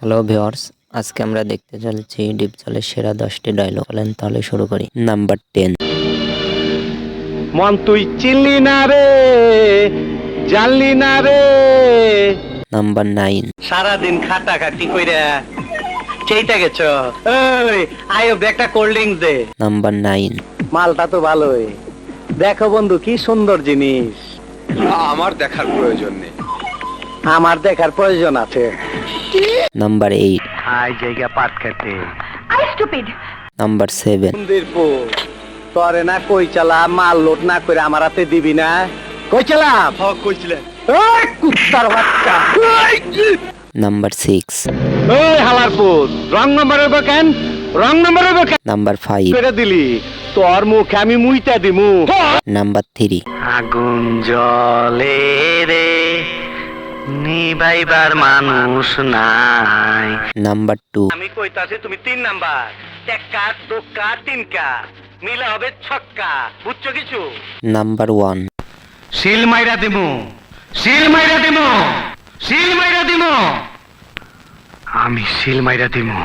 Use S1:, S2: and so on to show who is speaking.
S1: Hello viewers, আজকে আমরা দেখতে চলেছি ডিপ জলের সেরা 10টি ডায়লগ। চলেন তাহলে শুরু করি। নাম্বার 10।
S2: মন তুই চিনলি না রে, জানলি না রে।
S1: নাম্বার 9।
S2: সারাদিন খাটাখাটি কইরা চেইটা গেছ। ওই আয়ো একটা কোল্ড ড্রিঙ্কস দে।
S1: নাম্বার 9।
S2: মালটা তো ভালোই। দেখো বন্ধু কি সুন্দর জিনিস।
S3: আমার দেখার প্রয়োজন নেই।
S2: আমার দেখার প্রয়োজন আছে।
S1: নাম্বার 8।
S2: হাই জায়গা পাট খেতে।
S1: নাম্বার 7।
S2: মন্দিরপুর তরে না কই চালা মাল লোড না করে আমার হাতে দিবি না। কই চালা
S3: কইছিলেন
S2: ওই কুত্তার বাচ্চা।
S1: নাম্বার 6।
S2: ওই হালারপুর রং নম্বরের কেন, রং নম্বরের কেন
S1: নাম্বার 5।
S2: করে দিলি? তোর মুখ আমি মুইতা দিমু।
S1: নাম্বার 3।
S4: আগুন জলে রে নিবাইবার মানুষ নাই।
S1: নাম্বার 2।
S2: আমি কইতাছি তুমি 3 নাম্বার। টেক্কা দোক্কা তিনকা মিলা হবে ছক্কা। বুঝছো কিছু?
S1: নাম্বার 1।
S4: শিল মাইরা দিমু, শিল মাইরা দিমু, শিল মাইরা দিমু, আমি শিল মাইরা দিমু।